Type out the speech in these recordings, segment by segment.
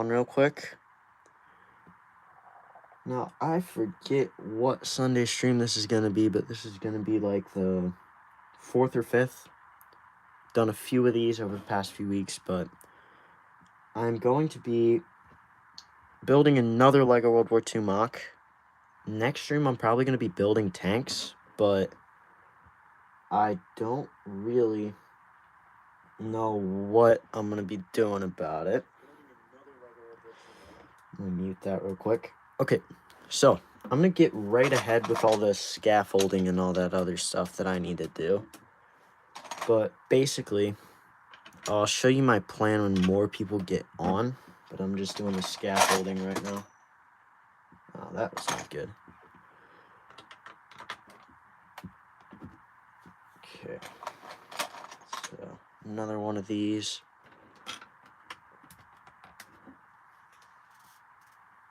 on real quick. Now, I forget what Sunday stream this is going to be, but this is going to be like the 4th or 5th. Done a few of these over the past few weeks, but I'm going to be building another Lego World War II MOC. Next stream, I'm probably going to be building tanks, but I don't really know what I'm going to be doing about it. Let me mute that real quick. Okay, so I'm going to get right ahead with all the scaffolding and all that other stuff that I need to do. But basically, I'll show you my plan when more people get on, but I'm just doing the scaffolding right now. Oh, that was not good. Okay, so another one of these.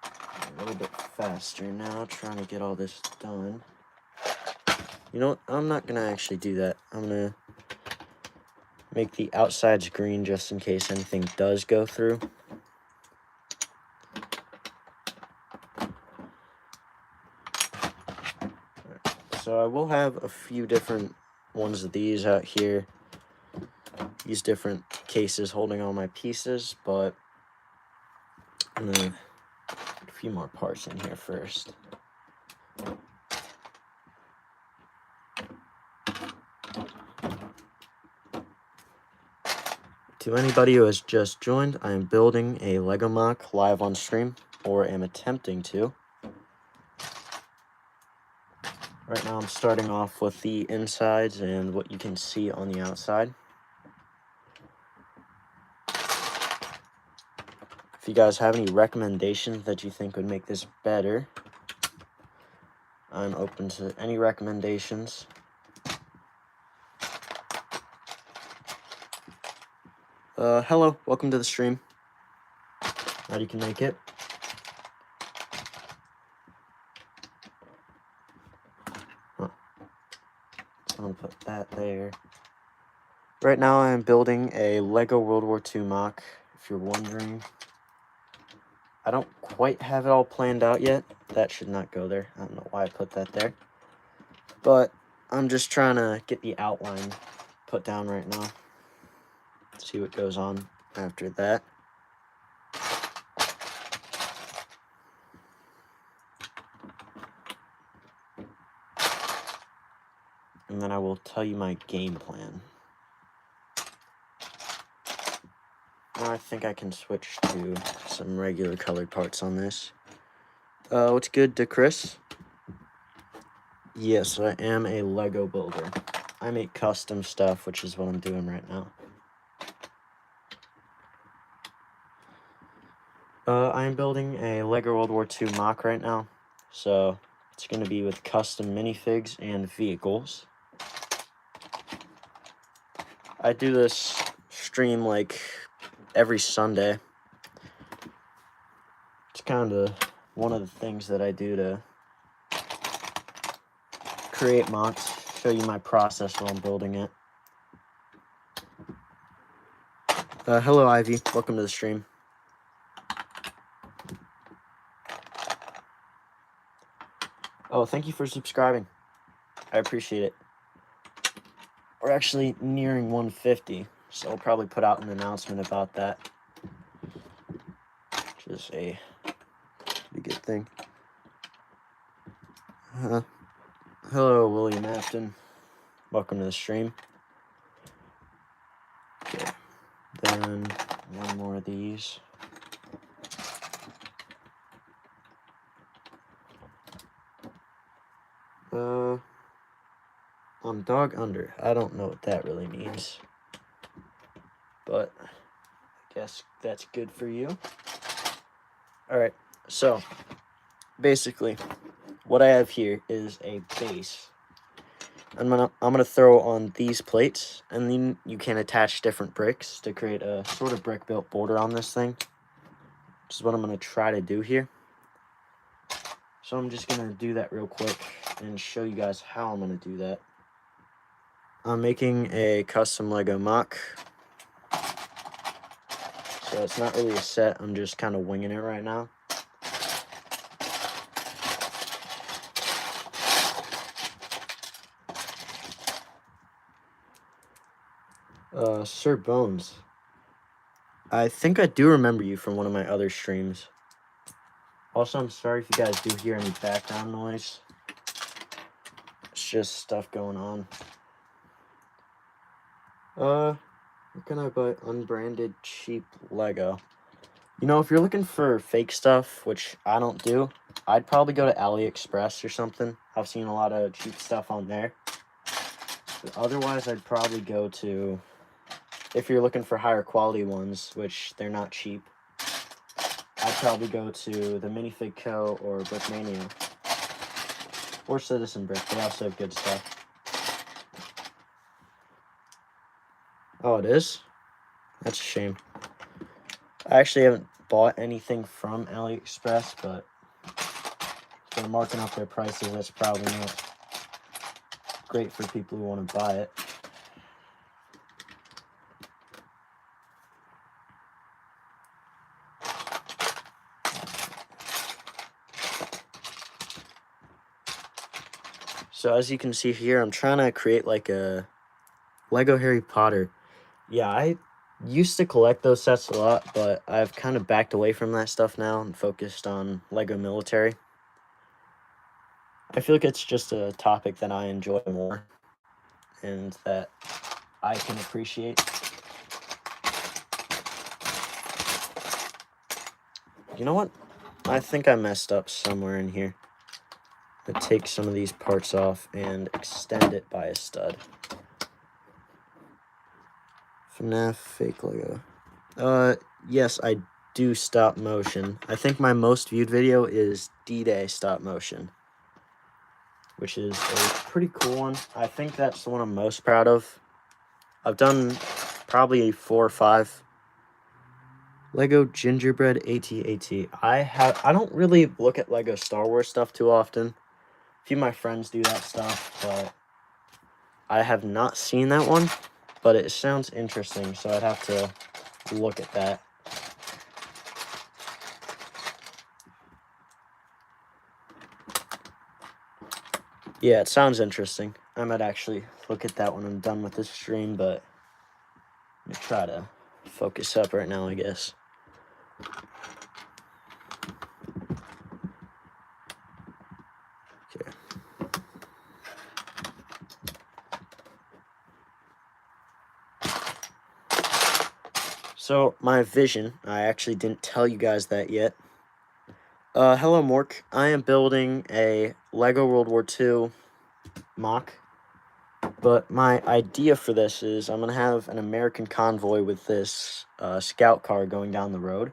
A little bit faster now, trying to get all this done. You know what? I'm not going to actually do that. I'm going to make the outsides green just in case anything does go through. So I will have a few different ones of these out here. These different cases holding all my pieces, but I'm going to put a few more parts in here first. To anybody who has just joined, I am building a Lego MOC live on stream, or am attempting to. Right now I'm starting off with the insides and what you can see on the outside. If you guys have any recommendations that you think would make this better, I'm open to any recommendations. Hello, welcome to the stream. Glad you can make it. Huh. So I'm gonna put that there. Right now I am building a Lego World War II MOC, if you're wondering. I don't quite have it all planned out yet. That should not go there. I don't know why I put that there. But I'm just trying to get the outline put down right now. See what goes on after that. And then I will tell you my game plan. Now I think I can switch to some regular colored parts on this. What's good to Chris? Yes, I am a Lego builder. I make custom stuff, which is what I'm doing right now. I am building a Lego World War II MOC right now. So it's going to be with custom minifigs and vehicles. I do this stream like every Sunday. It's kind of one of the things that I do to create MOCs, show you my process while I'm building it. Hello, Ivy. Welcome to the stream. Oh, thank you for subscribing. I appreciate it. We're actually nearing 150, so I'll probably put out an announcement about that. Which is a pretty good thing. Hello, William Afton. Welcome to the stream. Okay, then one more of these. On dog under. I don't know what that really means, but I guess that's good for you. All right, so basically what I have here is a base. I'm gonna throw on these plates, and then you can attach different bricks to create a sort of brick built border on this thing, which is what I'm gonna try to do here. So I'm just gonna do that real quick and show you guys how I'm gonna do that. I'm making a custom Lego MOC. so it's not really a set. I'm just kind of winging it right now. Sir Bones, I think I do remember you from one of my other streams. Also, I'm sorry if you guys do hear any background noise. It's just stuff going on. Where can I buy unbranded cheap Lego? You know, if you're looking for fake stuff, which I don't do, I'd probably go to AliExpress or something. I've seen a lot of cheap stuff on there. But otherwise, I'd probably go to, if you're looking for higher quality ones, which they're not cheap, I'd probably go to the Minifig Co. or Brickmania. Or Citizen Brick, they also have good stuff. Oh, it is? That's a shame. I actually haven't bought anything from AliExpress, but if they're marking up their prices, that's probably not great for people who want to buy it. So as you can see here, I'm trying to create like a Lego Harry Potter. Yeah, I used to collect those sets a lot, but I've kind of backed away from that stuff now and focused on Lego Military. I feel like it's just a topic that I enjoy more and that I can appreciate. You know what? I think I messed up somewhere in here. I take some of these parts off and extend it by a stud. FNAF fake Lego. Yes, I do stop motion. I think my most viewed video is D-Day stop motion, which is a pretty cool one. I think that's the one I'm most proud of. I've done probably 4 or 5. Lego Gingerbread AT-AT. I don't really look at Lego Star Wars stuff too often. A few of my friends do that stuff, but I have not seen that one, but it sounds interesting, so I'd have to look at that. Yeah, it sounds interesting. I might actually look at that when I'm done with this stream, but I'm gonna try to focus up right now, I guess. Okay. So, my vision, I actually didn't tell you guys that yet. Hello, Mork. I am building a Lego World War II MOC. But my idea for this is I'm going to have an American convoy with this scout car going down the road.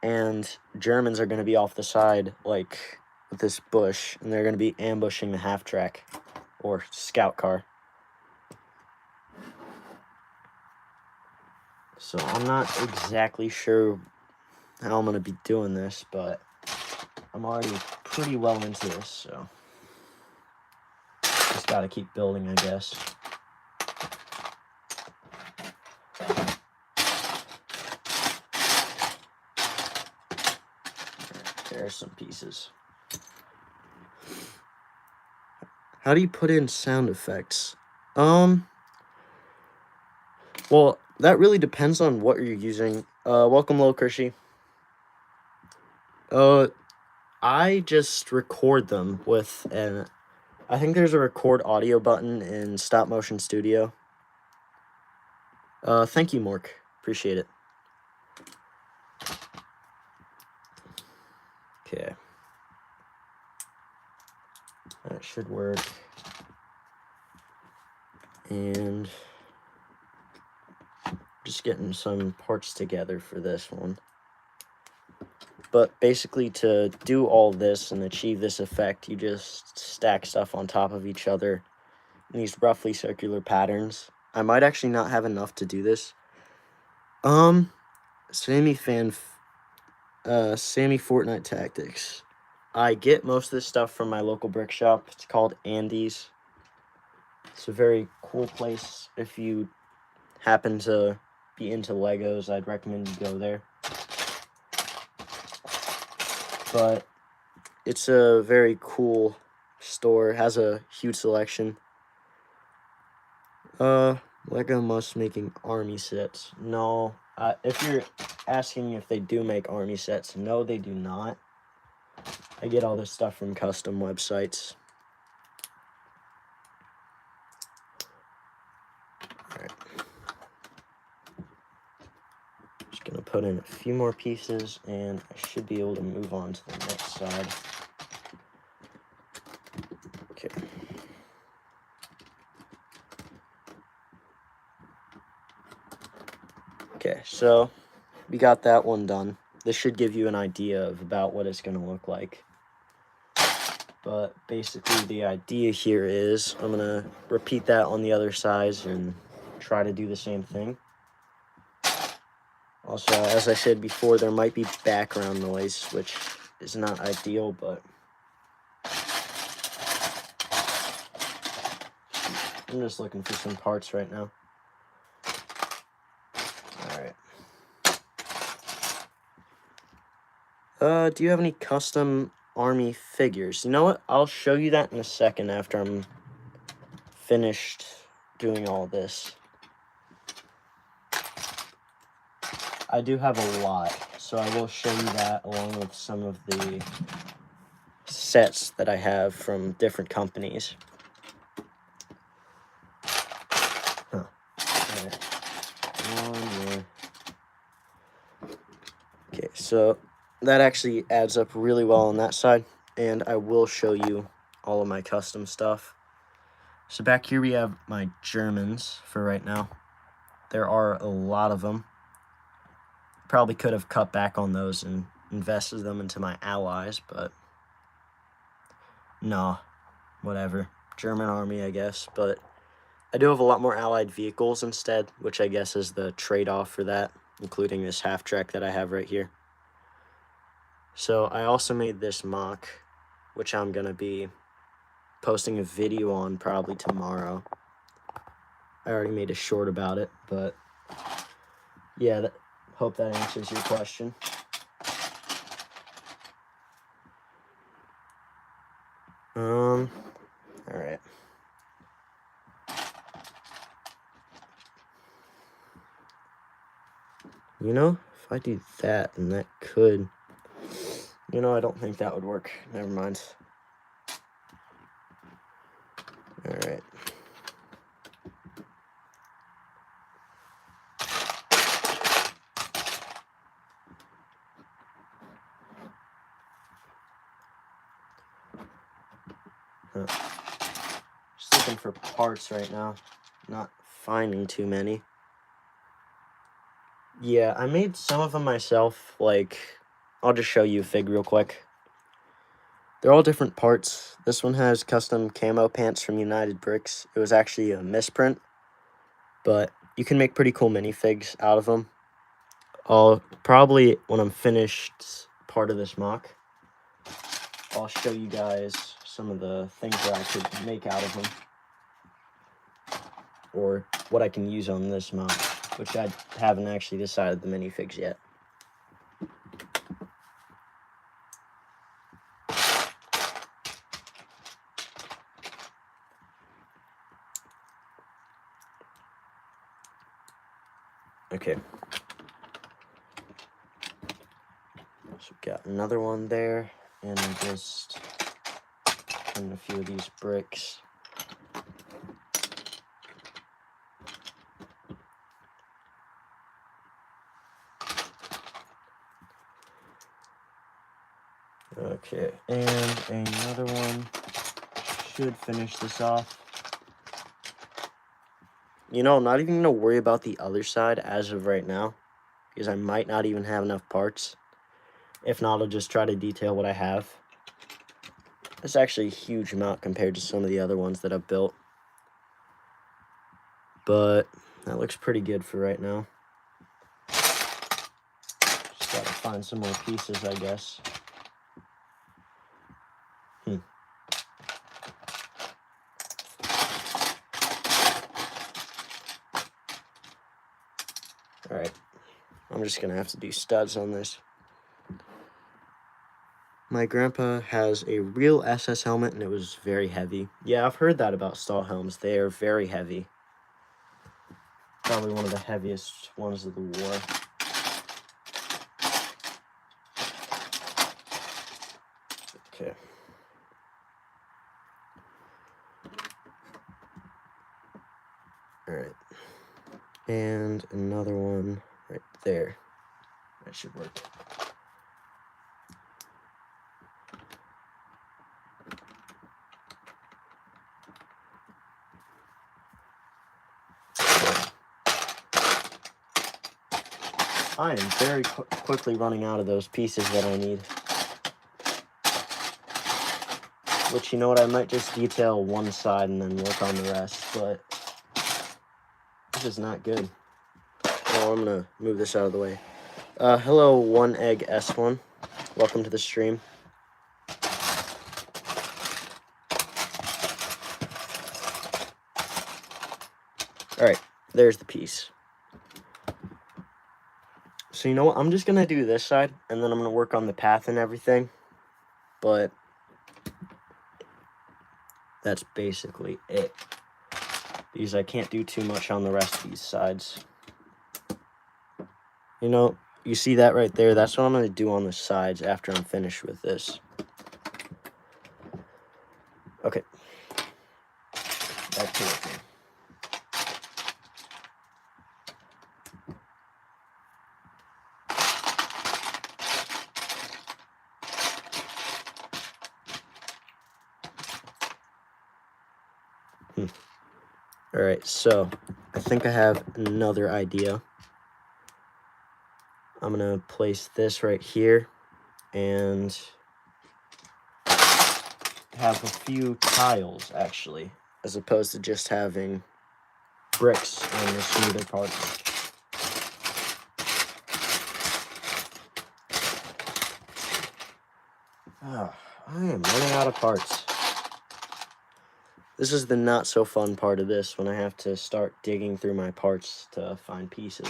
And Germans are going to be off the side, like, with this bush. And they're going to be ambushing the half-track, or scout car. So I'm not exactly sure how I'm going to be doing this, but I'm already pretty well into this, so just got to keep building, I guess. There's some pieces. How do you put in sound effects? Well, that really depends on what you're using. Welcome, Lil Kershey. I just record them with an... I think there's a record audio button in Stop Motion Studio. Thank you, Mork. Appreciate it. Okay. That should work. And just getting some parts together for this one. But basically, to do all this and achieve this effect, you just stack stuff on top of each other in these roughly circular patterns. I might actually not have enough to do this. Sammy Fortnite Tactics. I get most of this stuff from my local brick shop. It's called Andy's. It's a very cool place if you happen to be into Legos, I'd recommend you go there. But it's a very cool store. It has a huge selection. Lego must making army sets. No, if you're asking if they do make army sets, no, they do not. I get all this stuff from custom websites. Alright. Just gonna put in a few more pieces and I should be able to move on to the next side. Okay. Okay, so we got that one done. This should give you an idea of about what it's going to look like. But basically the idea here is I'm going to repeat that on the other sides and try to do the same thing. Also, as I said before, there might be background noise, which is not ideal, but I'm just looking for some parts right now. Alright. Do you have any custom army figures? You know what? I'll show you that in a second after I'm finished doing all this. I do have a lot, so I will show you that along with some of the sets that I have from different companies. Huh. Right. One more. Okay, so that actually adds up really well on that side, and I will show you all of my custom stuff. So back here we have my Germans for right now. There are a lot of them. Probably could have cut back on those and invested them into my allies, but no, whatever. German army, I guess, but I do have a lot more allied vehicles instead, which I guess is the trade-off for that, including this half-track that I have right here. So I also made this MOC, which I'm going to be posting a video on probably tomorrow. I already made a short about it, but yeah, hope that answers your question. All right. You know, if I do that, then that could... You know, I don't think that would work. Never mind. All right. Just looking for parts right now. Not finding too many. Yeah, I made some of them myself. Like, I'll just show you a fig real quick. They're all different parts. This one has custom camo pants from United Bricks. It was actually a misprint, but you can make pretty cool minifigs out of them. I'll probably, when I'm finished part of this MOC, I'll show you guys some of the things that I could make out of them, or what I can use on this MOC, which I haven't actually decided the minifigs yet. Okay. So we got another one there, and just putting a few of these bricks. Okay, and another one should finish this off. You know, I'm not even going to worry about the other side as of right now, because I might not even have enough parts. If not, I'll just try to detail what I have. It's actually a huge amount compared to some of the other ones that I've built. But that looks pretty good for right now. Just gotta find some more pieces, I guess. I'm just going to have to do studs on this. My grandpa has a real SS helmet, and it was very heavy. Yeah, I've heard that about Stahl helms. They are very heavy. Probably one of the heaviest ones of the war. Okay. All right. And another one right there. That should work. I am very quickly running out of those pieces that I need. Which, you know what, I might just detail one side and then work on the rest, but this is not good. Oh, I'm gonna move this out of the way. Hello, One Egg S1. Welcome to the stream. Alright, there's the piece. So you know what, I'm just gonna do this side, and then I'm gonna work on the path and everything. But that's basically it, because I can't do too much on the rest of these sides. You know, you see that right there? That's what I'm gonna do on the sides after I'm finished with this. Okay. Back to working. Alright, so I think I have another idea. I'm gonna place this right here and have a few tiles, actually, as opposed to just having bricks on the smoother parts. Oh, I am running out of parts. This is the not so fun part of this, when I have to start digging through my parts to find pieces.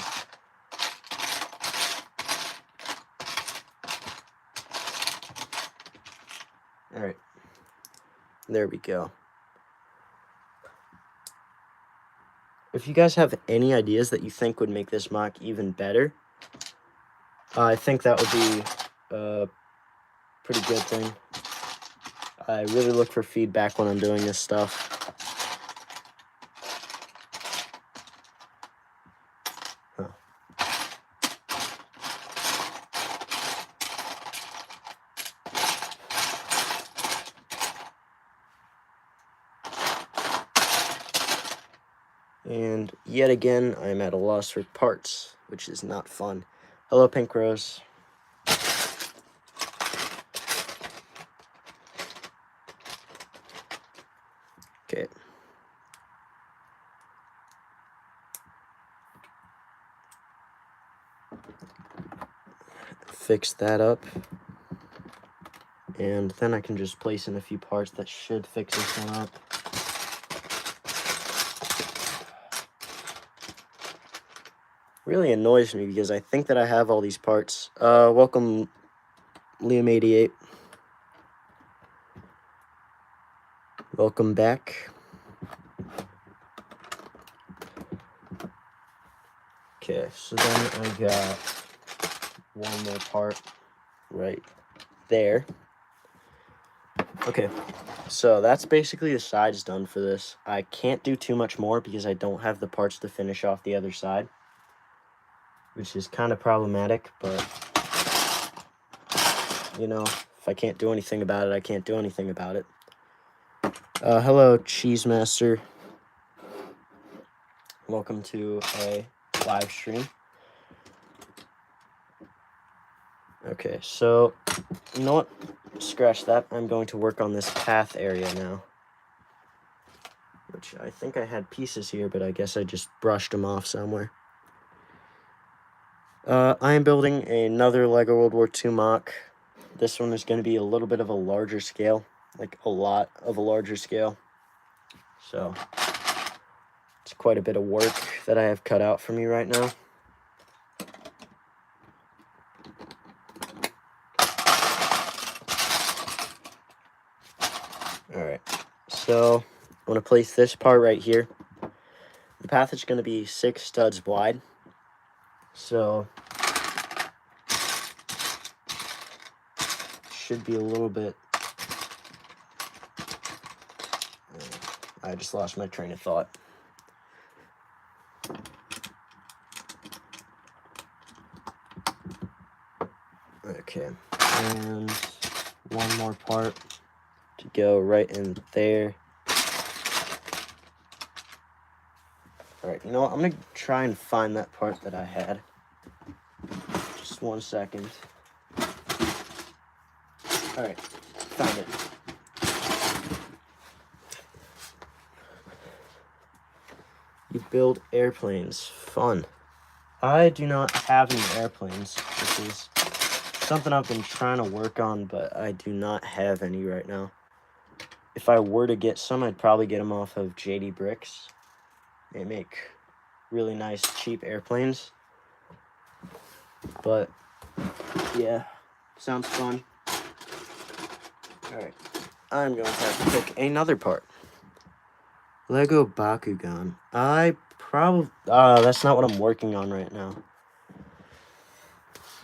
Alright, there we go. If you guys have any ideas that you think would make this MOC even better, I think that would be a pretty good thing. I really look for feedback when I'm doing this stuff. Huh. And yet again, I'm at a loss for parts, which is not fun. Hello, Pink Rose. Okay. Fix that up. And then I can just place in a few parts that should fix this one up. Really annoys me because I think that I have all these parts. Welcome, Liam88. Welcome back. Okay, so then I got one more part right there. Okay, so that's basically the sides done for this. I can't do too much more because I don't have the parts to finish off the other side, which is kind of problematic, but you know, if I can't do anything about it, I can't do anything about it. Hello, Cheese Master. Welcome to a live stream. Okay, so you know what? Scratch that. I'm going to work on this path area now, which I think I had pieces here, but I guess I just brushed them off somewhere. I am building another Lego World War II MOC. This one is going to be a little bit of a larger scale, like a lot of a larger scale. So it's quite a bit of work that I have cut out for me right now. Alright, so I'm going to place this part right here. The path is going to be 6 studs wide. So should be a little bit. I just lost my train of thought. Okay, and one more part to go right in there. Alright, you know what? I'm going to try and find that part that I had. Just 1 second. Alright, found it. You build airplanes. Fun. I do not have any airplanes, which is something I've been trying to work on, but I do not have any right now. If I were to get some, I'd probably get them off of JD Bricks. They make really nice, cheap airplanes. But, yeah, sounds fun. Alright, I'm going to have to pick another part. Lego Bakugan. That's not what I'm working on right now.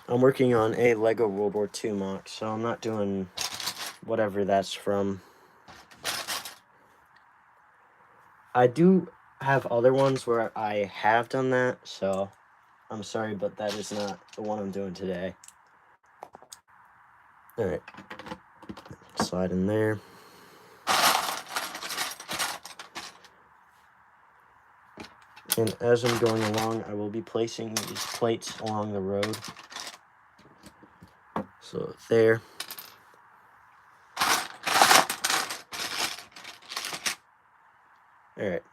I'm working on a Lego WW2 MOC, so I'm not doing whatever that's from. I do have other ones where I have done that, so I'm sorry, but that is not the one I'm doing today. Alright, slide in there. And as I'm going along, I will be placing these plates along the road. So there. Alright.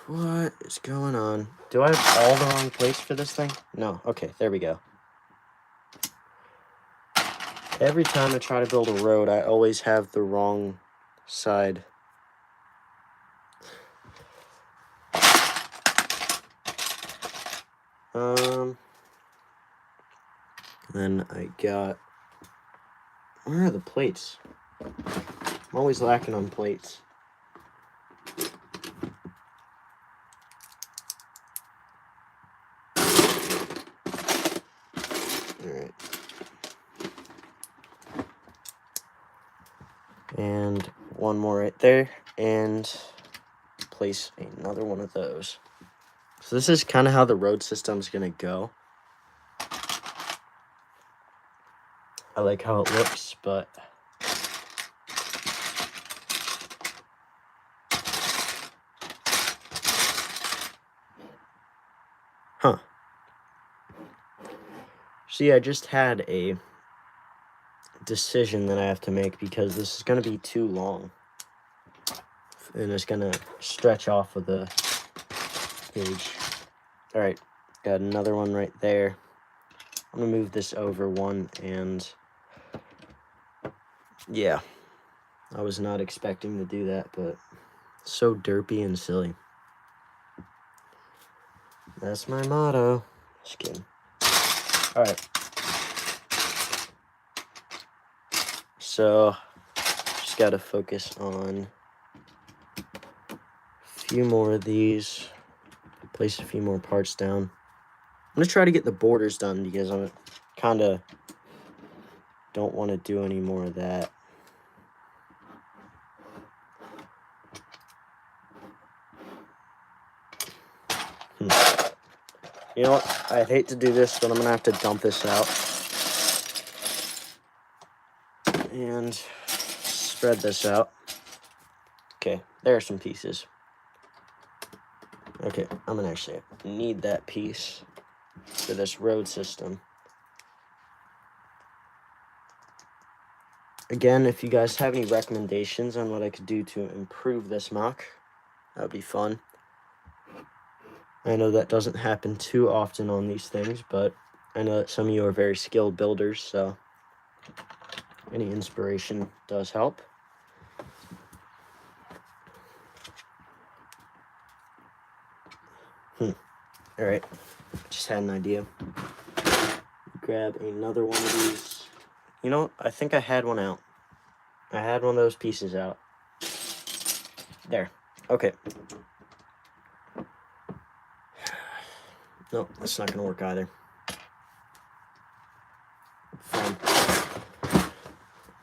What is going on? Do I have all the wrong plates for this thing? No. Okay, there we go. Every time I try to build a road, I always have the wrong side. Then I got... Where are the plates? I'm always lacking on plates. Alright. And one more right there, and place another one of those. So this is kind of how the road system's gonna go. I like how it looks, but see, I just had a decision that I have to make because this is going to be too long. And it's going to stretch off of the page. Alright, got another one right there. I'm going to move this over one, and yeah, I was not expecting to do that, but it's so derpy and silly. That's my motto. Just kidding. Alright. So, just got to focus on a few more of these. Place a few more parts down. I'm going to try to get the borders done because I kind of don't want to do any more of that. You know what? I'd hate to do this, but I'm going to have to dump this out. And spread this out. Okay, there are some pieces. Okay, I'm going to actually need that piece for this road system. Again, if you guys have any recommendations on what I could do to improve this MOC, that would be fun. I know that doesn't happen too often on these things, but I know that some of you are very skilled builders, so any inspiration does help. Alright, just had an idea. grab another one of these. You know, I think I had one out. I had one of those pieces out. There. Okay. Nope, that's not gonna work either. Fine.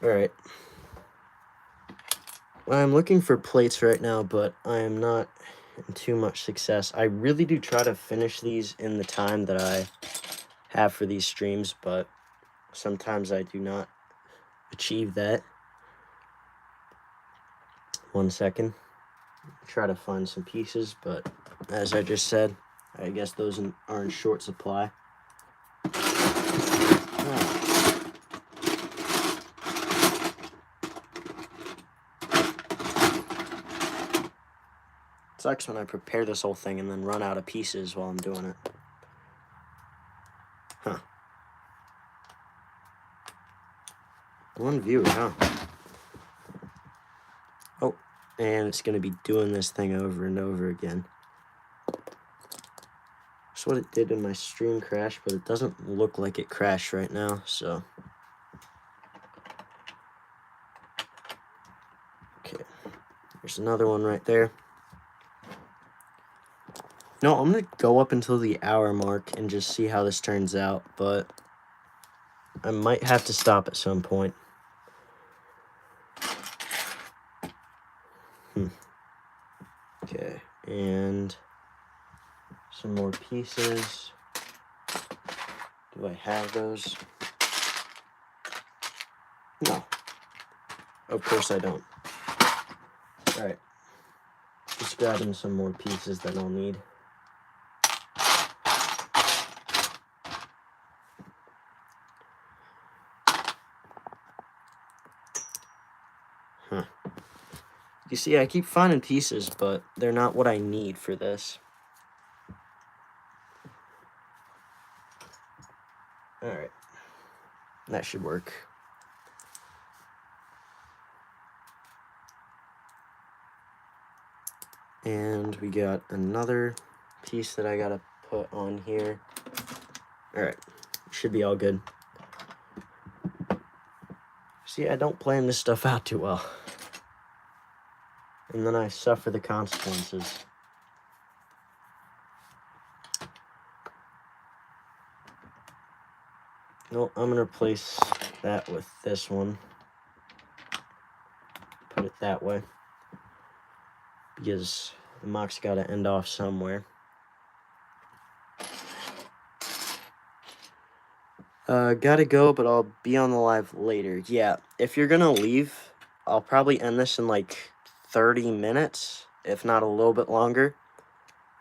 Alright. I'm looking for plates right now, but I am not in too much success. I really do try to finish these in the time that I have for these streams, but sometimes I do not achieve that. 1 second. Try to find some pieces, but as I just said, I guess those are in short supply. Sucks when I prepare this whole thing and then run out of pieces while I'm doing it. Huh. One viewer, huh? Oh, and it's gonna be doing this thing over and over again. That's what it did in my stream crash, but it doesn't look like it crashed right now, so. Okay, there's another one right there. No, I'm gonna go up until the hour mark and just see how this turns out, but I might have to stop at some point. Okay, and some more pieces. Do I have those? No. Of course I don't. Alright. Just grabbing some more pieces that I'll need. Huh. You see, I keep finding pieces, but they're not what I need for this. Alright. That should work. And we got another piece that I gotta put on here. Alright. Should be all good. See, I don't plan this stuff out too well. And then I suffer the consequences. No, I'm gonna replace that with this one. Put it that way. Because the MOC's gotta end off somewhere. Gotta go, but I'll be on the live later. Yeah, if you're gonna leave, I'll probably end this in like 30 minutes, if not a little bit longer.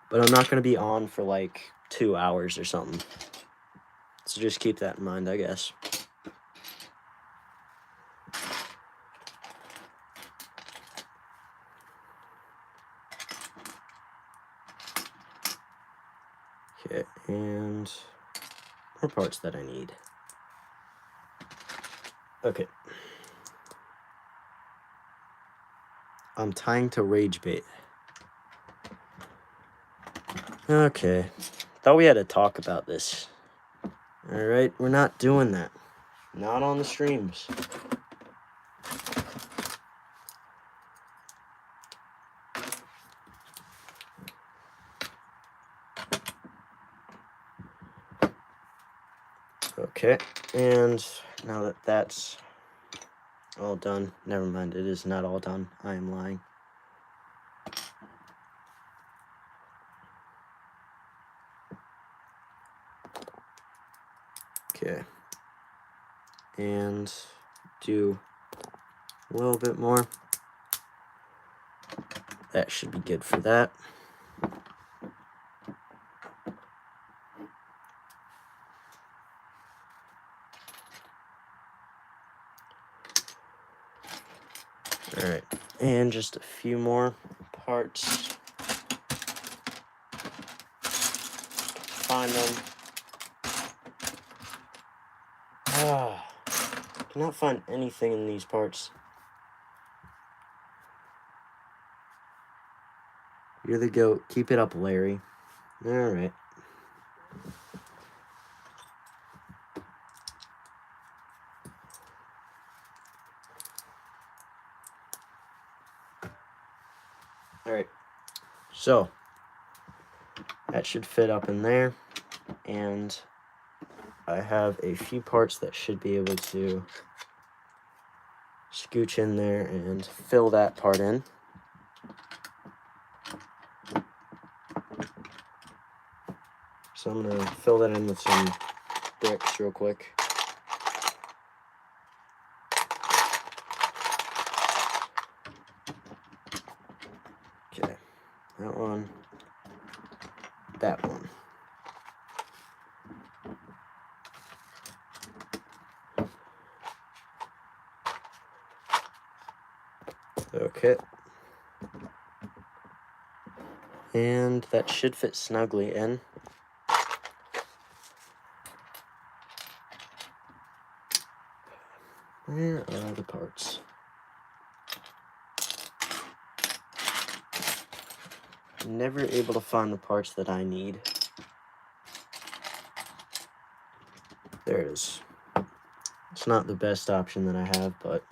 But I'm not gonna be on for like 2 hours or something. So just keep that in mind, I guess. Okay, and more parts that I need. Okay. I'm tying to rage bait. Okay. Thought we had to talk about this. Alright, we're not doing that. Not on the streams. Okay, and now that that's all done, never mind, it is not all done. I am lying. Okay, and do a little bit more. That should be good for that. Alright, and just a few more parts. Find them. Cannot find anything in these parts. You're the goat. Keep it up, Larry. Alright. So that should fit up in there, and I have a few parts that should be able to scooch in there and fill that part in. So I'm going to fill that in with some bricks real quick. Okay, that one, that one. Okay. And that should fit snugly in. Where are the parts? Never able to find the parts that I need. There it is. It's not the best option that I have, but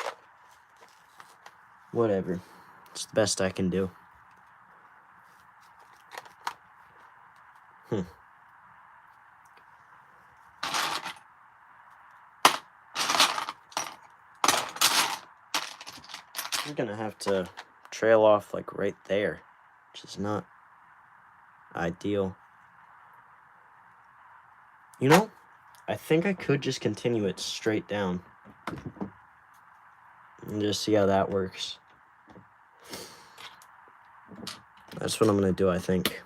whatever. It's the best I can do. I'm gonna have to trail off like right there, which is not ideal. You know, I think I could just continue it straight down and just see how that works. That's what I'm gonna do, I think.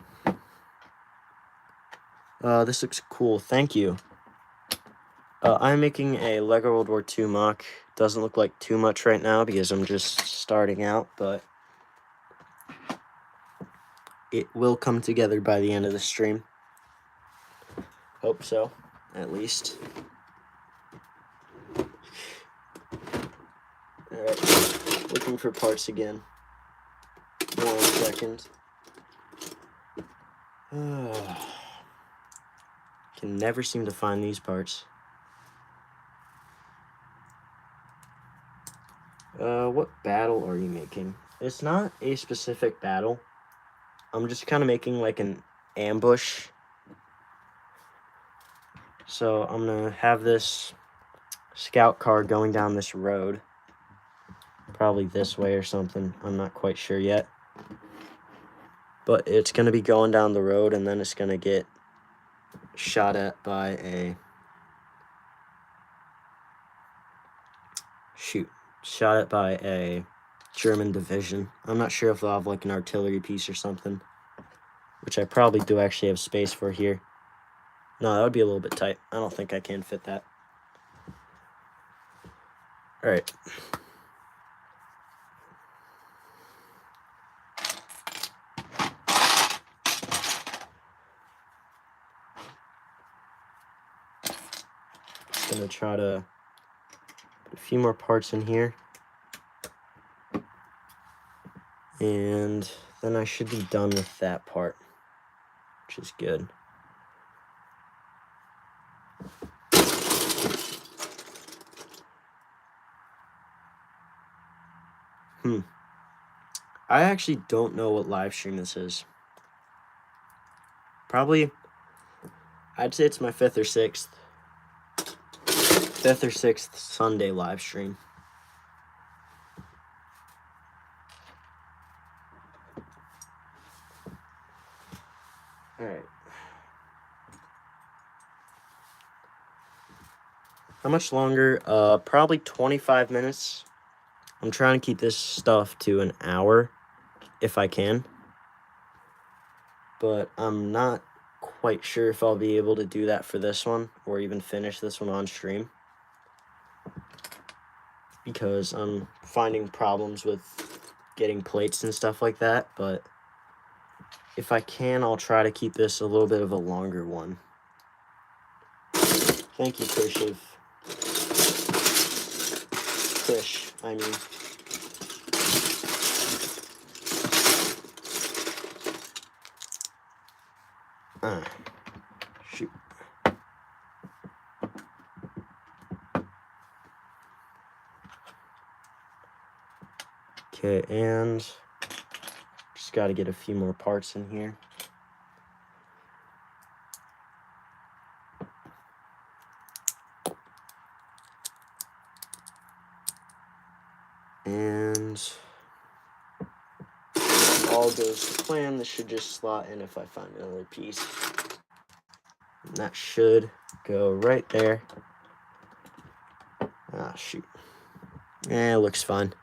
This looks cool. Thank you. I'm making a Lego World War II MOC. Doesn't look like too much right now because I'm just starting out, but it will come together by the end of the stream. Hope so, at least. Alright, looking for parts again. 1 second. Can never seem to find these parts. What battle are you making? It's not a specific battle. I'm just kind of making like an ambush. So I'm gonna have this scout car going down this road. Probably this way or something. I'm not quite sure yet. But it's gonna be going down the road, and then it's gonna get shot at by a... shot at by a German division. I'm not sure if they'll have like an artillery piece or something, which I probably do actually have space for here. No, that would be a little bit tight. I don't think I can fit that. All right. Just gonna try to put a few more parts in here. And then I should be done with that part, which is good. I actually don't know what live stream this is. Probably, I'd say it's my 5th or 6th Sunday live stream. All right. How much longer? Probably 25 minutes. I'm trying to keep this stuff to an hour if I can. But I'm not quite sure if I'll be able to do that for this one or even finish this one on stream, because I'm finding problems with getting plates and stuff like that. But if I can, I'll try to keep this a little bit of a longer one. Thank you, Krish, I mean. Shoot. Okay, and just Just got to get a few more parts in here. And if all goes to plan, this should just slot in if I find another piece. And that should go right there. Ah, shoot. It looks fine.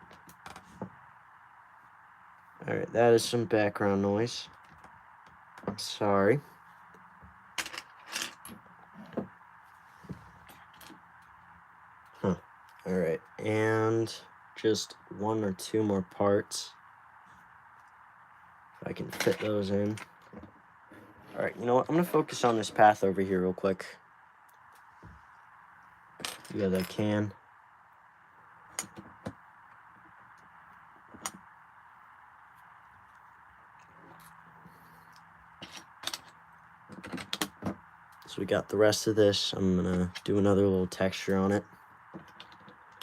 Alright, that is some background noise. Sorry. Alright, and just one or two more parts. If I can fit those in. Alright, you know what? I'm going to focus on this path over here real quick. Yeah, I can. So we got the rest of this. I'm going to do another little texture on it.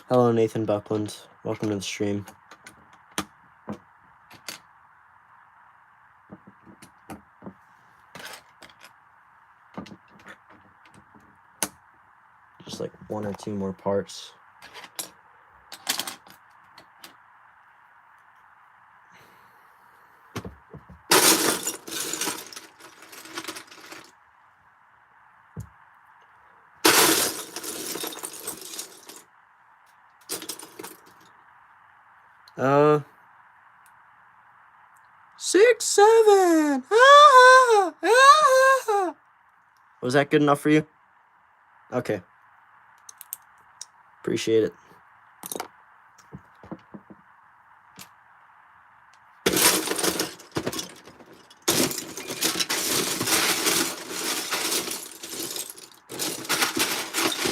Hello, Nathan Buckland. Welcome to the stream. Just like one or two more parts. Six, seven. Ah, ah. Was that good enough for you? Okay. Appreciate it.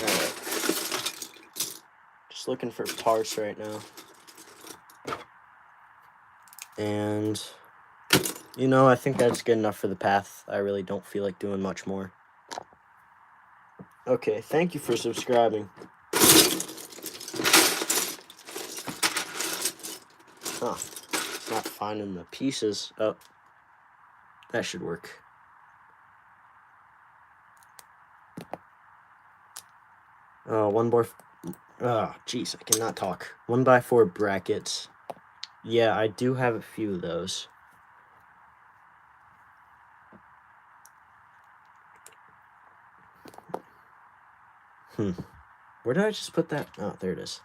Alright. Just looking for parts right now. And, you know, I think that's good enough for the path. I really don't feel like doing much more. Okay, thank you for subscribing. Huh. Not finding the pieces. Oh, that should work. Oh, jeez, I cannot talk. 1x4 brackets. Yeah, I do have a few of those. Where did I just put that? Oh, there it is.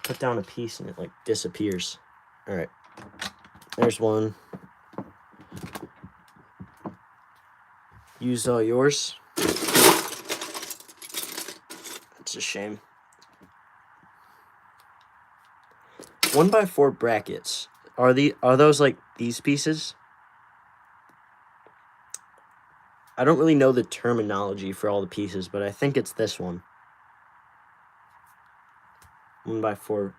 Put down a piece and it like disappears. All right, there's one. Used all yours. That's a shame. 1x4 brackets. Are those like these pieces? I don't really know the terminology for all the pieces, but I think it's this one. 1x4.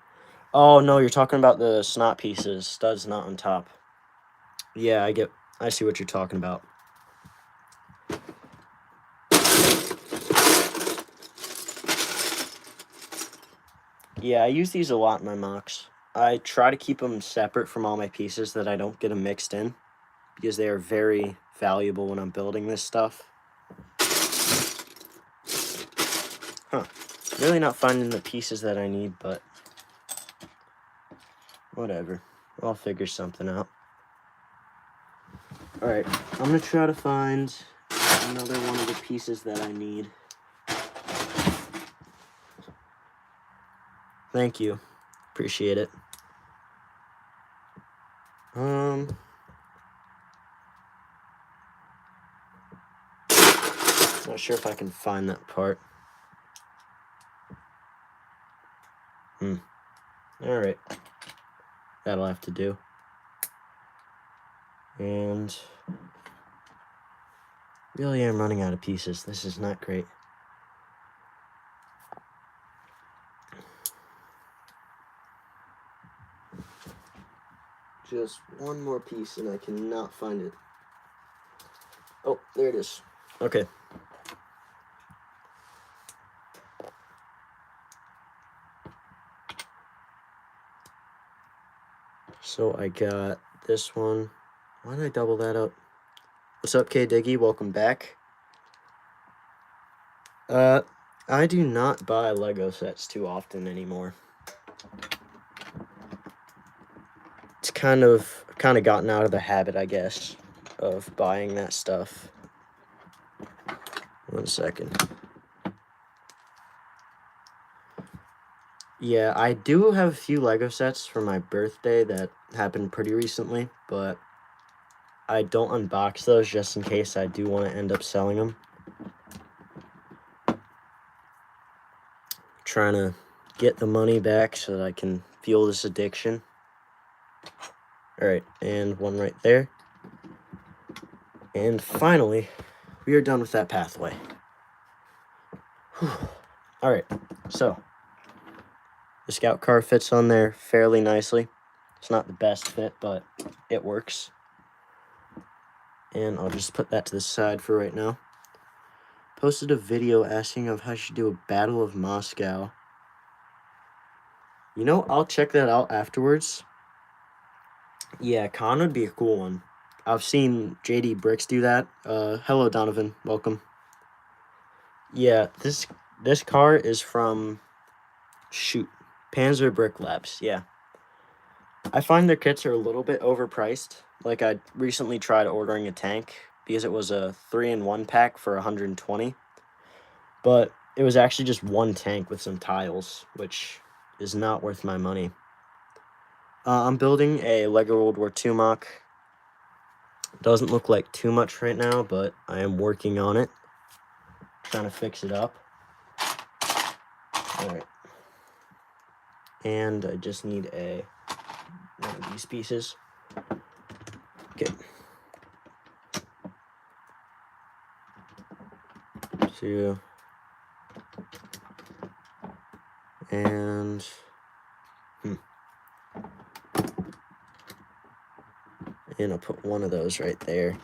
Oh no, you're talking about the snot pieces. Studs not on top. Yeah, I see what you're talking about. Yeah, I use these a lot in my MOCs. I try to keep them separate from all my pieces so that I don't get them mixed in, because they are very valuable when I'm building this stuff. Really not finding the pieces that I need, but whatever. I'll figure something out. Alright, I'm going to try to find another one of the pieces that I need. Thank you. Appreciate it. Not sure if I can find that part. Alright. That'll have to do. And really am running out of pieces. This is not great. Just one more piece and I cannot find it. Oh, there it is. Okay. So I got this one. Why did I double that up? What's up, K Diggy? Welcome back. I do not buy Lego sets too often anymore. It's kind of gotten out of the habit, I guess, of buying that stuff. 1 second. Yeah, I do have a few Lego sets for my birthday that happened pretty recently, but I don't unbox those just in case I do want to end up selling them. Trying to get the money back so that I can fuel this addiction. Alright, and one right there. And finally, we are done with that pathway. Alright, so the scout car fits on there fairly nicely. It's not the best fit, but it works. And I'll just put that to the side for right now. Posted a video asking of how I should do a Battle of Moscow. You know, I'll check that out afterwards. Yeah, Con would be a cool one. I've seen JD Bricks do that. Hello, Donovan. Welcome. Yeah, this car is from, shoot, Panzer Brick Labs. Yeah. I find their kits are a little bit overpriced. Like, I recently tried ordering a tank because it was a 3-in-1 pack for 120. But it was actually just one tank with some tiles, which is not worth my money. I'm building a Lego World War II MOC. Doesn't look like too much right now, but I am working on it. Trying to fix it up. Alright. And I just need one of these pieces. Okay. 2. And and I'll put one of those right there.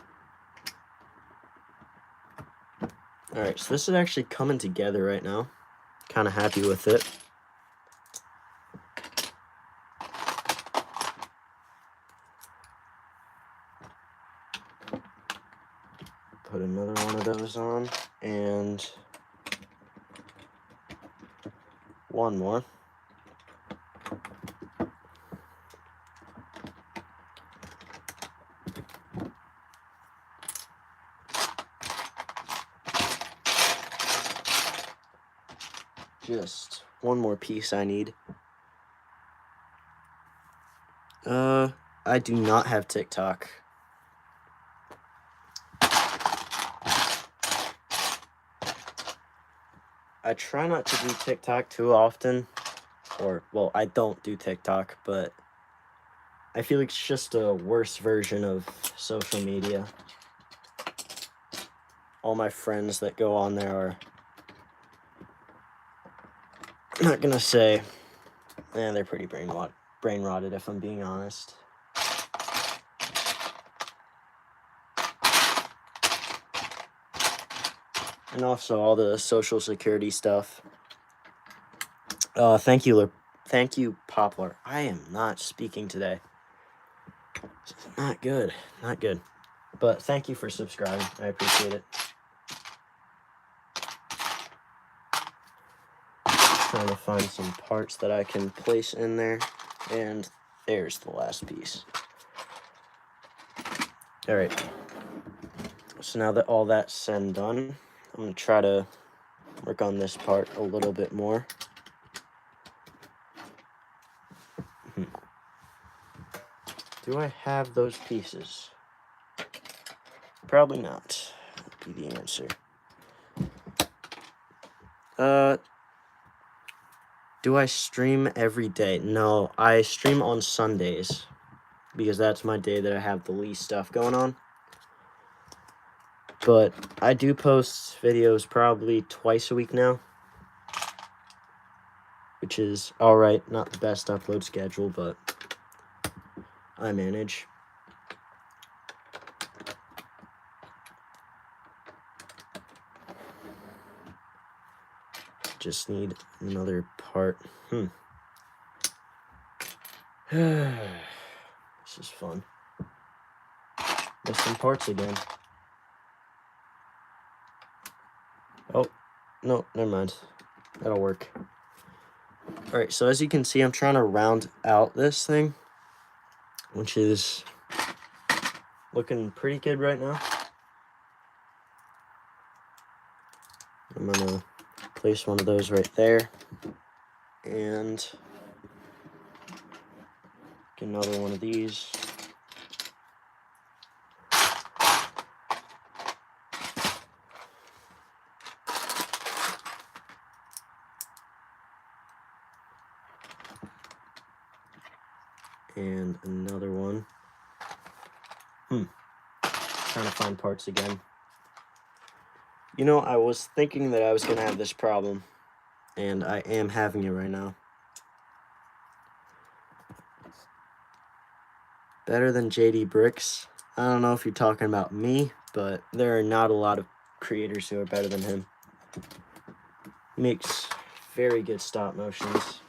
Alright, so this is actually coming together right now. Kind of happy with it. Put another one of those on, and one more. Just one more piece I need. I do not have TikTok. I try not to do TikTok too often. Well, I don't do TikTok, but I feel like it's just a worse version of social media. All my friends that go on there are, I'm not gonna say, they're pretty brain rotted if I'm being honest. And also all the social security stuff. Thank you, Poplar. I am not speaking today. Not good, not good. But thank you for subscribing. I appreciate it. Trying to find some parts that I can place in there. And there's the last piece. Alright. So now that all that's said and done, I'm going to try to work on this part a little bit more. Do I have those pieces? Probably not, would be the answer. Do I stream every day? No, I stream on Sundays, because that's my day that I have the least stuff going on. But I do post videos probably twice a week now, which is alright. Not the best upload schedule, but I manage. Just need another part. This is fun. missing parts again. Oh, no, never mind. That'll work. Alright, so as you can see, I'm trying to round out this thing, which is looking pretty good right now. I'm gonna place one of those right there, and get another one of these. And another one. Trying to find parts again. You know, I was thinking that I was going to have this problem, and I am having it right now. Better than JD Bricks. I don't know if you're talking about me, but there are not a lot of creators who are better than him. He makes very good stop motions.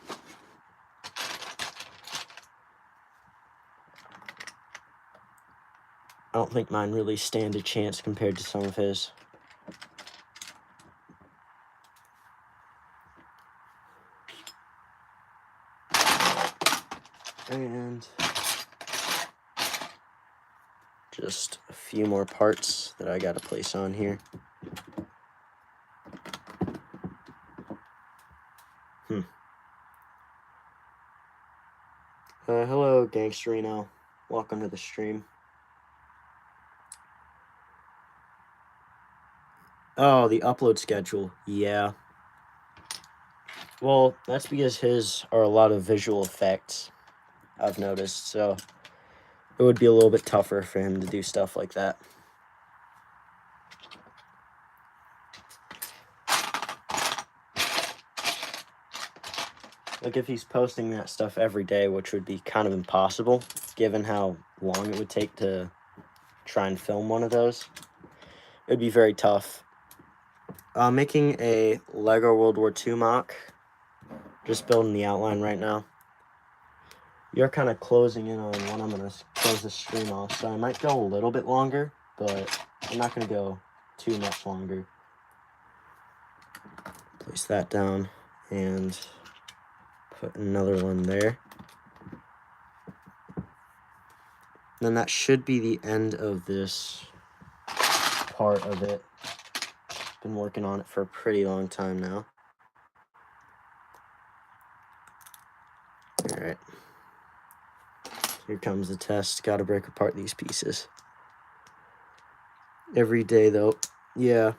I don't think mine really stand a chance compared to some of his. And just a few more parts that I gotta place on here. Hello, Gangsterino. Welcome to the stream. Oh, the upload schedule. Yeah. Well, that's because his are a lot of visual effects, I've noticed, so it would be a little bit tougher for him to do stuff like that. Like if he's posting that stuff every day, which would be kind of impossible, given how long it would take to try and film one of those, it would be very tough. Making a Lego World War II MOC. Just building the outline right now. You're kind of closing in on when I'm going to close the stream off, so I might go a little bit longer, but I'm not going to go too much longer. Place that down and put another one there. Then that should be the end of this part of it. Been working on it for a pretty long time now. Alright. Here comes the test. Gotta break apart these pieces. Every day though. Yeah.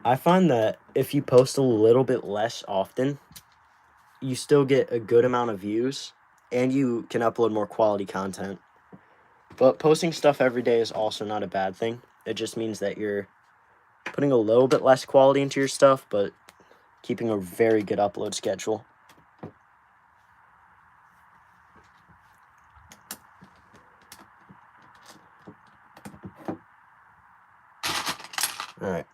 I find that if you post a little bit less often, you still get a good amount of views and you can upload more quality content. But posting stuff every day is also not a bad thing. It just means that you're putting a little bit less quality into your stuff, but keeping a very good upload schedule. Alright.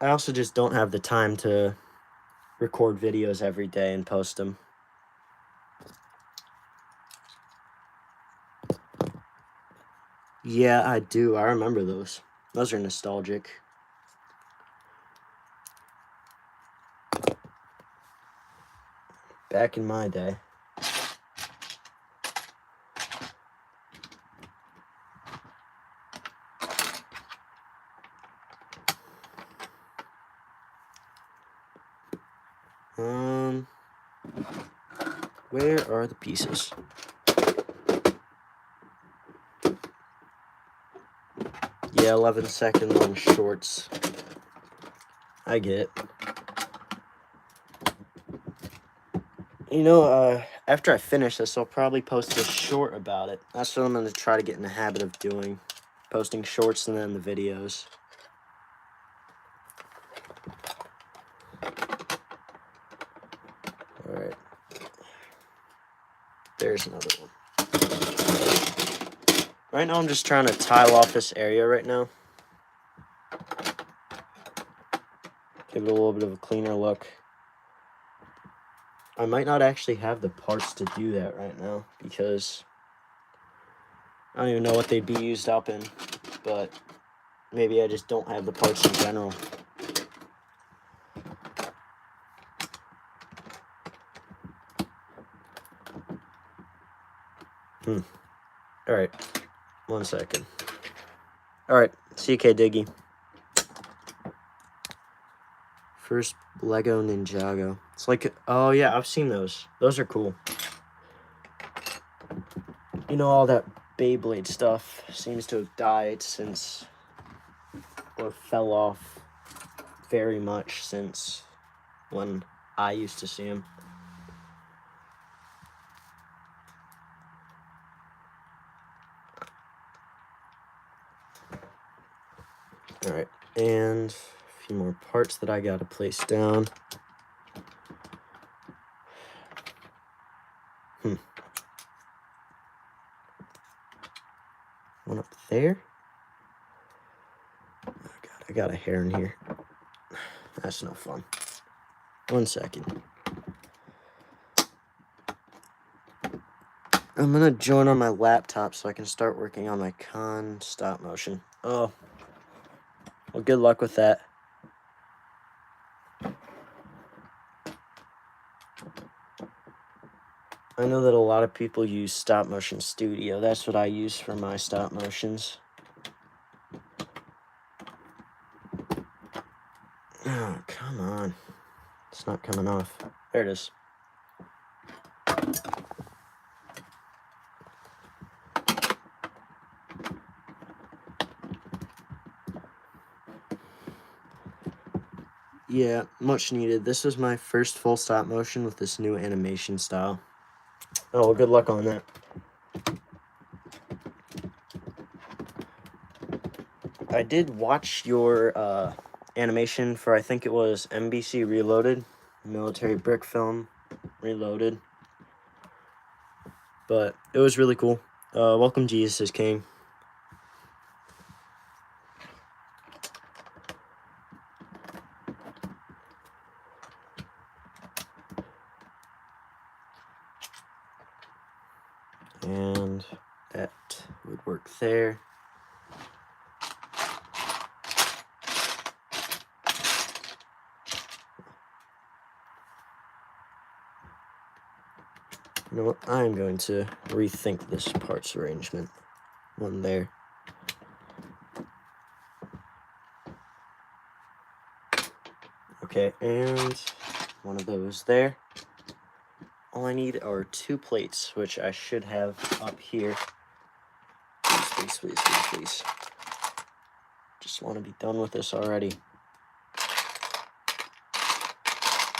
I also just don't have the time to record videos every day and post them. Yeah, I do. I remember those. Those are nostalgic. Back in my day. Where are the pieces? Yeah, 11-second long shorts. I get it. You know, after I finish this, I'll probably post a short about it. That's what I'm going to try to get in the habit of doing. Posting shorts and then the videos. Alright. There's another one. Right now I'm just trying to tile off this area right now. Give it a little bit of a cleaner look. I might not actually have the parts to do that right now because I don't even know what they'd be used up in, but maybe I just don't have the parts in general. All right, 1 second. All right, CK Diggy. First Lego Ninjago. It's like, oh yeah, I've seen those. Those are cool. You know, all that Beyblade stuff seems to have died since, or fell off very much since when I used to see them. All right, and a few more parts that I gotta place down. One up there. Oh God, I got a hair in here. That's no fun. 1 second. I'm gonna join on my laptop so I can start working on my stop motion. Oh, well, good luck with that. I know that a lot of people use Stop Motion Studio. That's what I use for my stop motions. Oh, come on. It's not coming off. There it is. Yeah, much needed. This was my first full stop motion with this new animation style. Oh, well, good luck on that. I did watch your animation for, I think it was MBC Reloaded, Military Brick Film Reloaded. But it was really cool. Welcome Jesus is King. And that would work there. You know what? I'm going to rethink this parts arrangement. One there. Okay, and one of those there. All I need are 2 plates, which I should have up here. Please, please, please, please, please. Just want to be done with this already.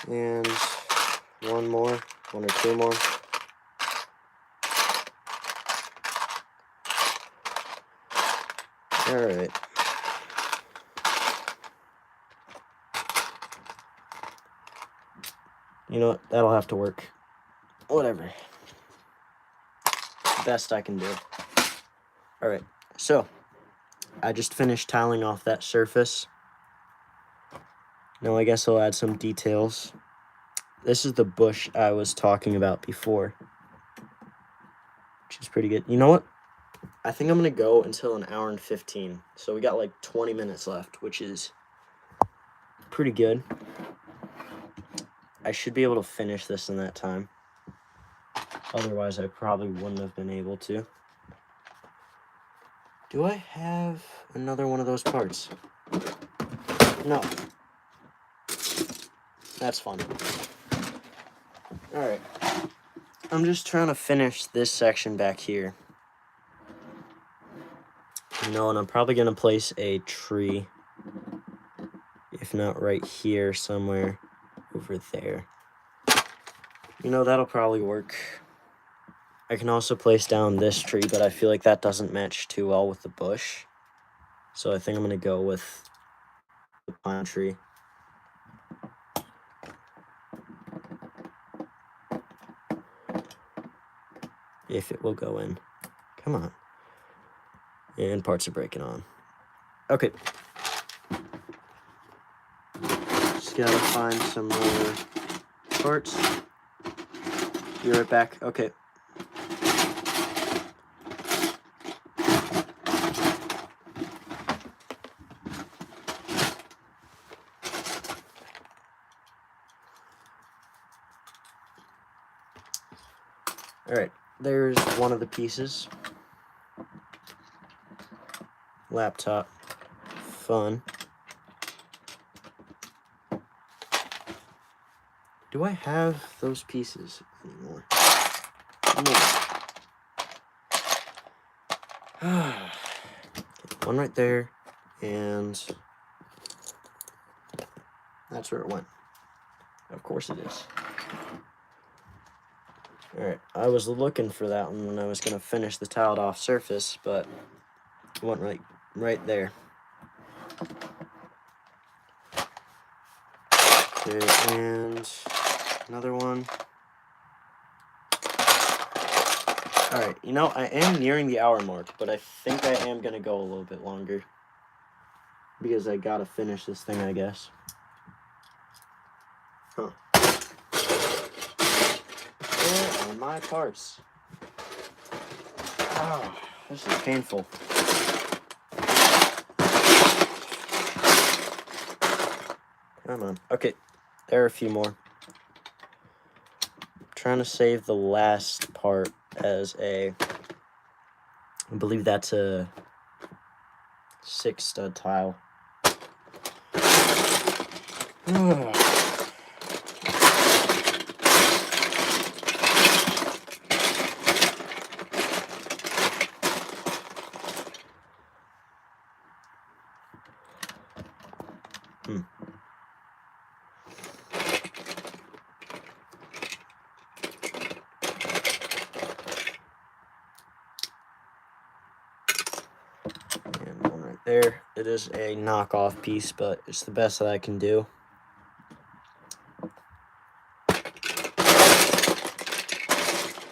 And 1 more, 1 or 2 more. All right. You know what? That'll have to work. Whatever. Best I can do. All right. So, I just finished tiling off that surface. Now I guess I'll add some details. This is the bush I was talking about before, which is pretty good. You know what? I think I'm going to go until 1 hour and 15. So we got like 20 minutes left, which is pretty good. I should be able to finish this in that time. Otherwise, I probably wouldn't have been able to. Do I have another one of those parts? No. That's fun. Alright. I'm just trying to finish this section back here. You know, and I'm probably going to place a tree. If not right here, somewhere over there. You know, that'll probably work. I can also place down this tree, but I feel like that doesn't match too well with the bush. So I think I'm going to go with the pine tree. If it will go in. Come on. And parts are breaking on. Okay. Just gotta find some more parts. Be right back. Okay. Alright, there's one of the pieces. Laptop. Fun. Do I have those pieces anymore? No. One right there, and that's where it went. Of course it is. Alright, I was looking for that one when I was going to finish the tiled off surface, but it went right there. Okay, and another one. Alright, you know, I am nearing the hour mark, but I think I am going to go a little bit longer. Because I gotta finish this thing, I guess. Huh. Where are my parts? Oh, this is painful. Come on. Okay, there are a few more. I'm trying to save the last part as I believe that's a 6-stud tile. And one right there. It is a knockoff piece, but it's the best that I can do.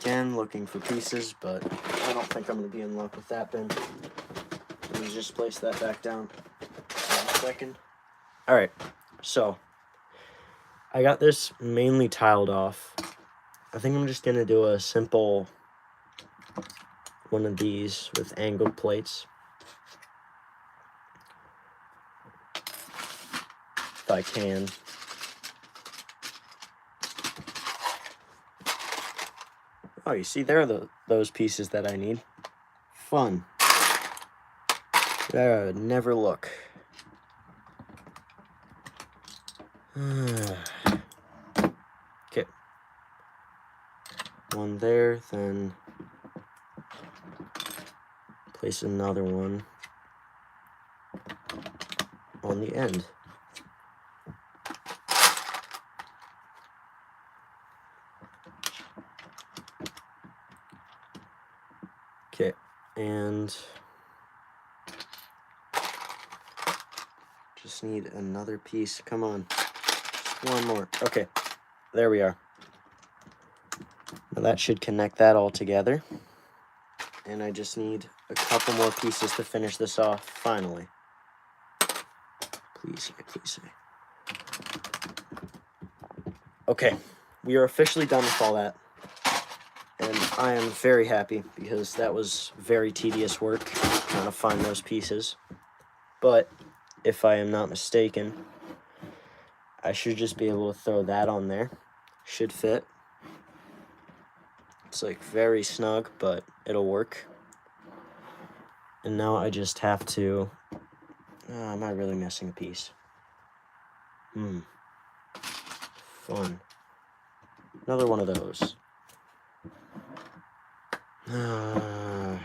Again, looking for pieces, but I don't think I'm going to be in luck with that bin. Let me just place that back down for a second. Alright, so I got this mainly tiled off. I think I'm just going to do a simple one of these with angled plates. If I can. Oh, you see, there are those pieces that I need. Fun. There I would never look. Okay. One there, then place another one on the end. Okay, and just need another piece. Come on, just one more. Okay, there we are. Now that should connect that all together. And I just need a couple more pieces to finish this off, finally. Please say. Okay, we are officially done with all that. And I am very happy because that was very tedious work trying to find those pieces. But if I am not mistaken, I should just be able to throw that on there. Should fit. It's like very snug, but it'll work. And now I just have to... am I really missing a piece? Fun. Another one of those.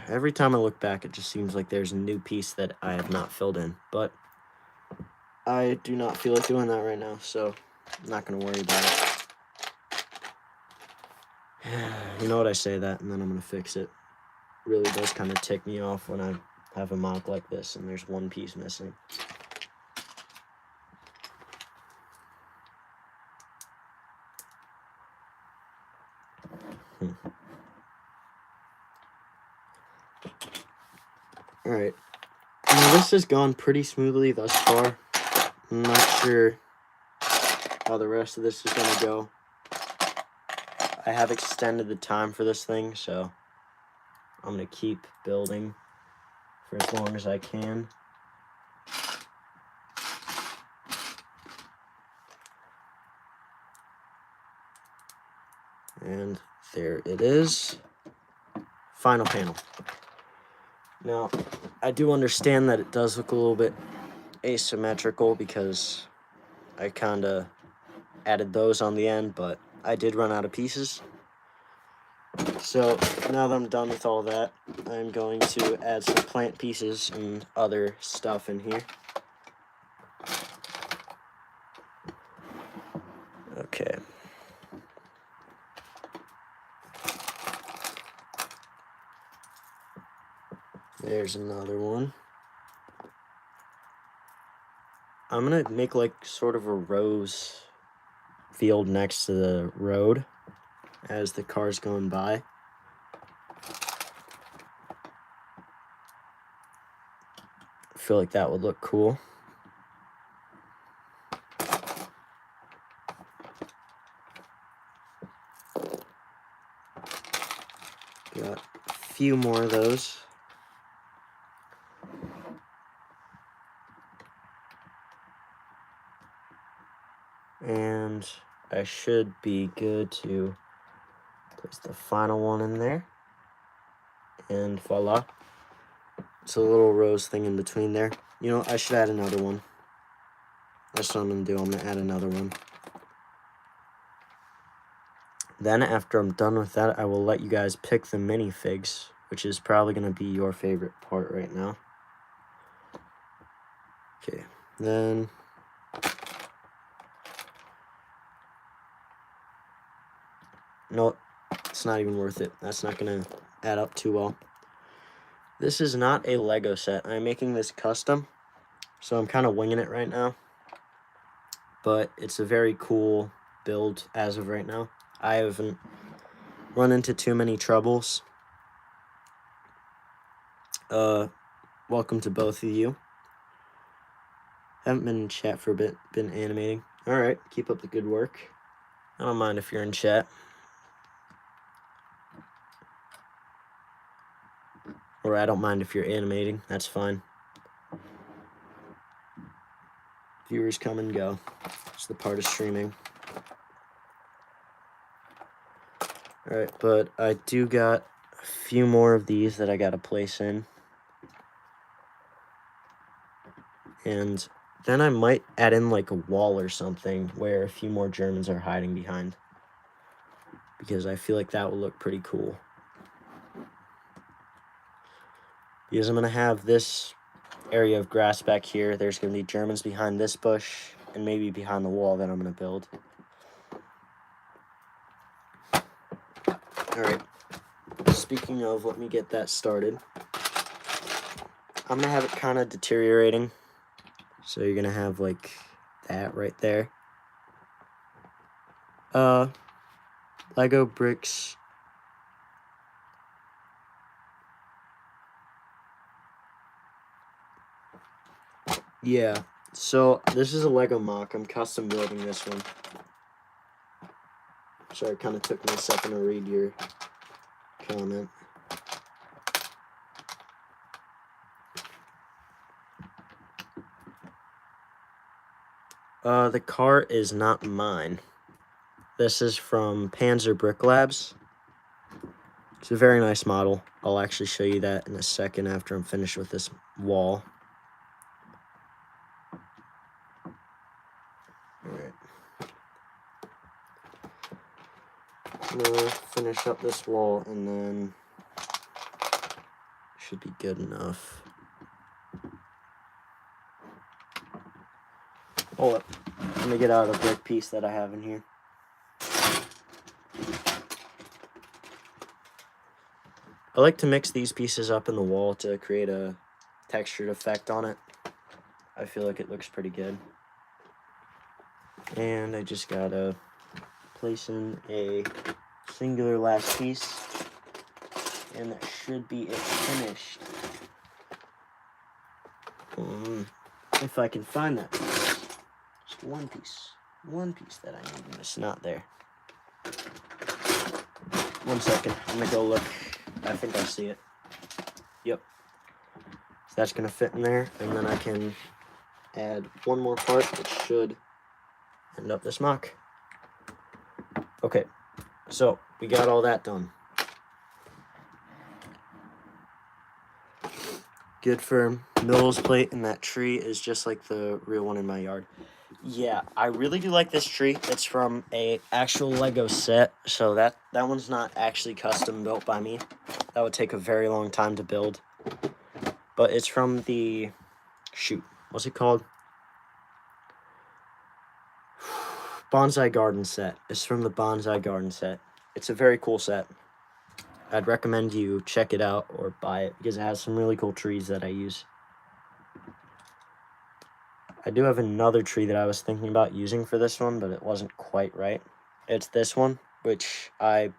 Every time I look back, it just seems like there's a new piece that I have not filled in. But I do not feel like doing that right now, so I'm not going to worry about it. You know what, I say that, and then I'm going to fix it. Really does kind of tick me off when I have a MOC like this and there's one piece missing. Alright, now this has gone pretty smoothly thus far. I'm not sure how the rest of this is going to go. I have extended the time for this thing, so I'm going to keep building for as long as I can. And there it is. Final panel. Now, I do understand that it does look a little bit asymmetrical because I kind of added those on the end, but I did run out of pieces. So now that I'm done with all that, I'm going to add some plant pieces and other stuff in here. Okay. There's another one. I'm gonna make like sort of a rose field next to the road as the car's going by. I feel like that would look cool. Got a few more of those. And I should be good to place the final one in there. And voila. It's a little rose thing in between there. You know, I should add another one. That's what I'm going to do. I'm going to add another one. Then after I'm done with that, I will let you guys pick the minifigs, which is probably going to be your favorite part right now. Okay, then no, it's not even worth it. That's not going to add up too well. This is not a Lego set. I'm making this custom, so I'm kind of winging it right now. But it's a very cool build as of right now. I haven't run into too many troubles. Welcome to both of you. Haven't been in chat for a bit, been animating. Alright, keep up the good work. I don't mind if you're in chat. Or I don't mind if you're animating, that's fine. Viewers come and go. It's the part of streaming. Alright, but I do got a few more of these that I gotta place in. And then I might add in like a wall or something where a few more Germans are hiding behind. Because I feel like that will look pretty cool. Because I'm going to have this area of grass back here. There's going to be Germans behind this bush and maybe behind the wall that I'm going to build. Alright, speaking of, let me get that started. I'm going to have it kind of deteriorating. So you're going to have like that right there. Lego bricks. Yeah, so this is a Lego MOC. I'm custom building this one. Sorry, it kind of took me a second to read your comment. The car is not mine. This is from Panzer Brick Labs. It's a very nice model. I'll actually show you that in a second after I'm finished with this wall. Alright. I'm gonna finish up this wall and then should be good enough. Hold up. Let me get out of the brick piece that I have in here. I like to mix these pieces up in the wall to create a textured effect on it. I feel like it looks pretty good. And I just gotta place in a singular last piece. And that should be it finished. If I can find that piece. Just one piece that I need, and it's not there. 1 second. I'm gonna go look. I think I see it. Yep. So that's gonna fit in there, and then I can add one more part, which should end up this MOC. Okay, so we got all that done. Good for Mill's plate, and that tree is just like the real one in my yard. Yeah, I really do like this tree. It's from a actual Lego set, so that one's not actually custom built by me. That would take a very long time to build. But it's from the, shoot, what's it called? Bonsai Garden set. It's from the Bonsai Garden set. It's a very cool set. I'd recommend you check it out or buy it because it has some really cool trees that I use. I do have another tree that I was thinking about using for this one, but it wasn't quite right. It's this one, which I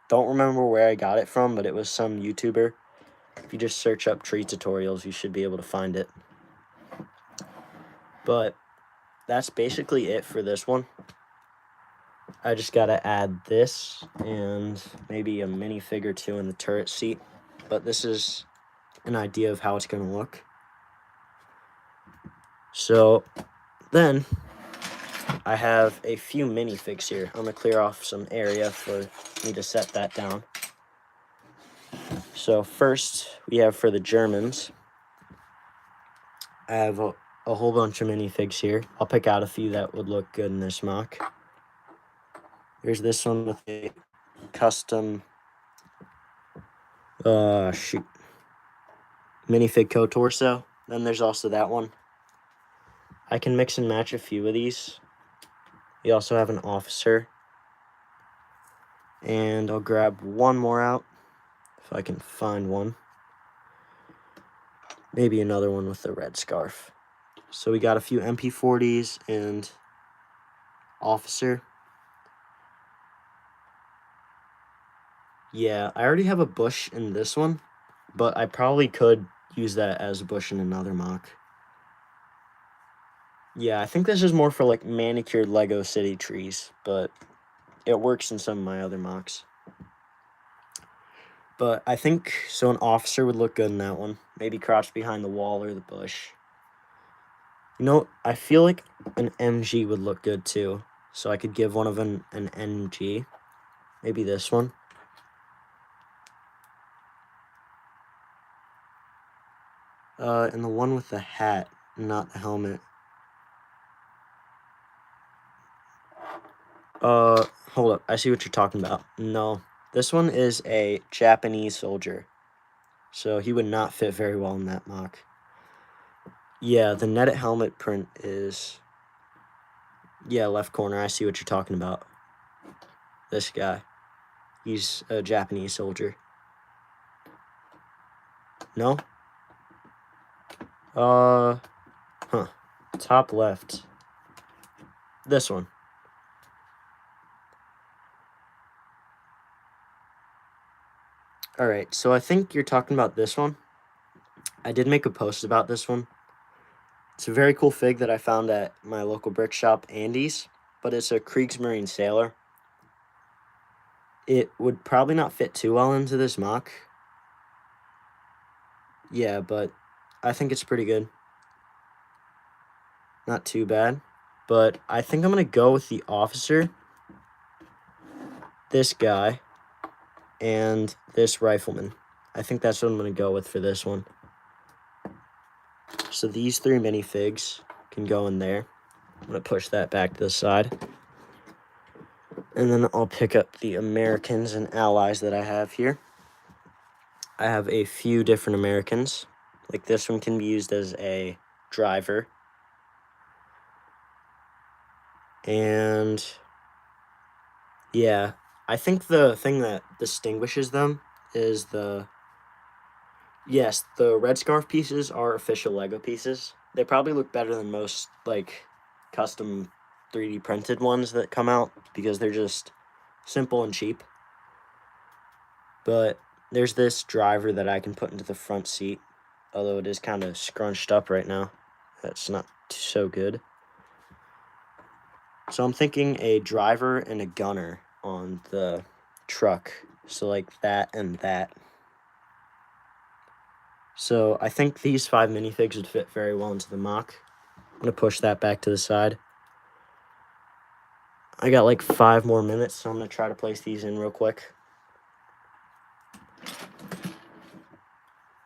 don't remember where I got it from, but it was some YouTuber. If you just search up tree tutorials, you should be able to find it. But that's basically it for this one. I just gotta add this and maybe a minifig or two in the turret seat. But this is an idea of how it's gonna look. So then I have a few minifigs here. I'm gonna clear off some area for me to set that down. So first we have for the Germans, I have a whole bunch of minifigs here. I'll pick out a few that would look good in this MOC. There's this one with a custom minifig co-torso. Then there's also that one. I can mix and match a few of these. We also have an officer. And I'll grab one more out, if I can find one. Maybe another one with the red scarf. So we got a few MP40s and officer. Yeah, I already have a bush in this one, but I probably could use that as a bush in another MOC. Yeah, I think this is more for like manicured Lego City trees, but it works in some of my other MOCs. But I think, so an officer would look good in that one. Maybe crouched behind the wall or the bush. You know, I feel like an MG would look good too. So I could give one of an MG. Maybe this one. And the one with the hat, not the helmet. Hold up. I see what you're talking about. No, this one is a Japanese soldier. So he would not fit very well in that MOC. Yeah, the netted helmet print is... Yeah, left corner. I see what you're talking about. This guy. He's a Japanese soldier. No? Top left. This one. Alright, so I think you're talking about this one. I did make a post about this one. It's a very cool fig that I found at my local brick shop, Andy's, but it's a Kriegsmarine sailor. It would probably not fit too well into this MOC. Yeah, but I think it's pretty good. Not too bad. But I think I'm going to go with the officer, this guy, and this rifleman. I think that's what I'm going to go with for this one. So these three minifigs can go in there. I'm going to push that back to the side. And then I'll pick up the Americans and allies that I have here. I have a few different Americans. Like this one can be used as a driver. And yeah, I think the thing that distinguishes them is the red scarf pieces are official Lego pieces. They probably look better than most like custom 3D printed ones that come out because they're just simple and cheap. But there's this driver that I can put into the front seat, although it is kind of scrunched up right now. That's not so good. So I'm thinking a driver and a gunner on the truck. So like that and that. So I think these 5 minifigs would fit very well into the MOC. I'm going to push that back to the side. I got like 5 more minutes, so I'm going to try to place these in real quick.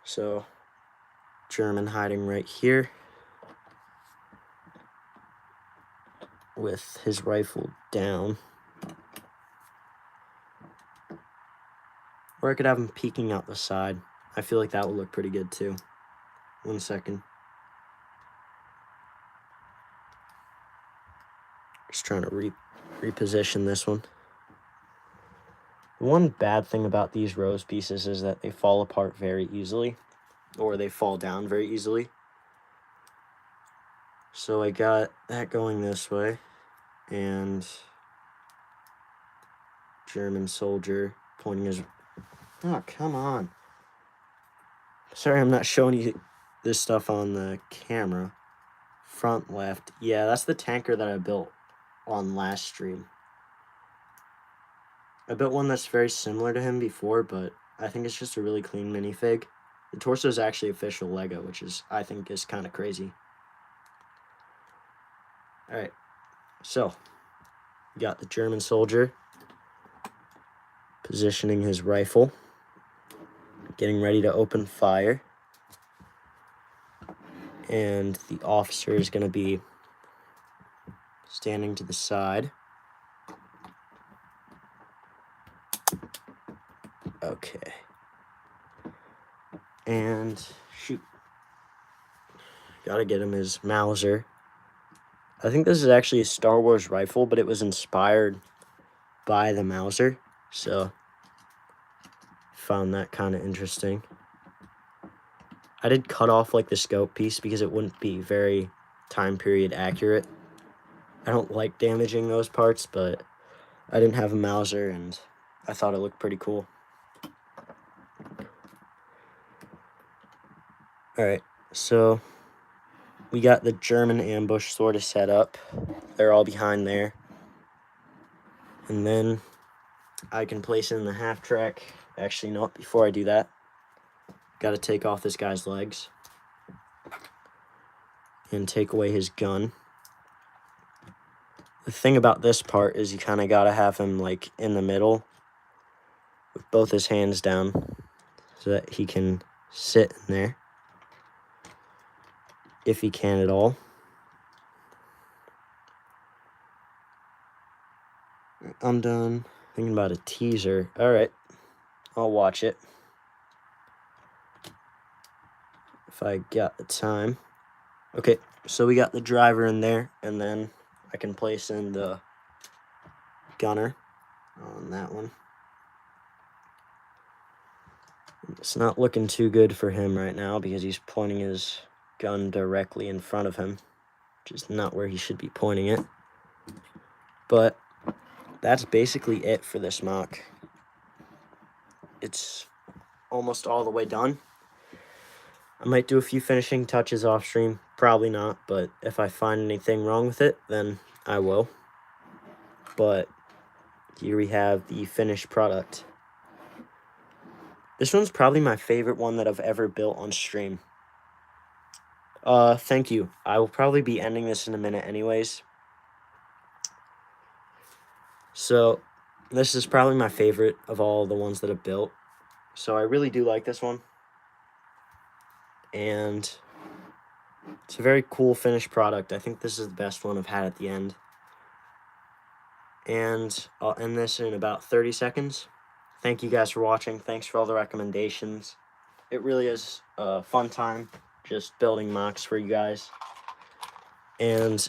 So, German hiding right here with his rifle down. Or I could have him peeking out the side. I feel like that would look pretty good too. 1 second. Just trying to reposition this one. The one bad thing about these rose pieces is that they fall apart very easily, or they fall down very easily. So I got that going this way, and German soldier pointing his... Oh, come on. Sorry, I'm not showing you this stuff on the camera. Front left. Yeah, that's the tanker that I built on last stream. I built one that's very similar to him before, but I think it's just a really clean minifig. The torso is actually official Lego, which I think is kind of crazy. Alright, so we got the German soldier positioning his rifle, getting ready to open fire. And the officer is going to be standing to the side. Okay. And shoot. Gotta get him his Mauser. I think this is actually a Star Wars rifle, but it was inspired by the Mauser. So, found that kind of interesting. I did cut off like the scope piece because it wouldn't be very time period accurate. I don't like damaging those parts, but I didn't have a Mauser and I thought it looked pretty cool. Alright, so we got the German ambush sort of set up. They're all behind there. And then I can place in the half track. Actually, no, before I do that, got to take off this guy's legs and take away his gun. The thing about this part is you kind of got to have him like in the middle with both his hands down so that he can sit in there if he can at all. I'm done thinking about a teaser. All right, I'll watch it if I got the time. Okay, so we got the driver in there, and then I can place in the gunner on that one. It's not looking too good for him right now because he's pointing his gun directly in front of him, which is not where he should be pointing it. But that's basically it for this MOC. It's almost all the way done. I might do a few finishing touches off stream, probably not, but if I find anything wrong with it, then I will. But here we have the finished product. This one's probably my favorite one that I've ever built on stream. Thank you. I will probably be ending this in a minute anyways. So, this is probably my favorite of all the ones that I've built. So, I really do like this one. And it's a very cool finished product. I think this is the best one I've had at the end. And I'll end this in about 30 seconds. Thank you guys for watching. Thanks for all the recommendations. It really is a fun time just building MOCs for you guys. And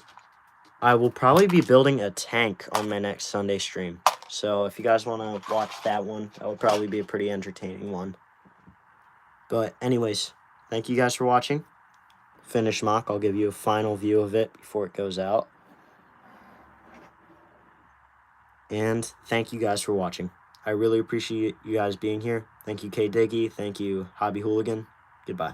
I will probably be building a tank on my next Sunday stream. So if you guys want to watch that one, that would probably be a pretty entertaining one. But anyways, thank you guys for watching. Finished MOC. I'll give you a final view of it before it goes out. And thank you guys for watching. I really appreciate you guys being here. Thank you, K Diggy. Thank you, Hobby Hooligan. Goodbye.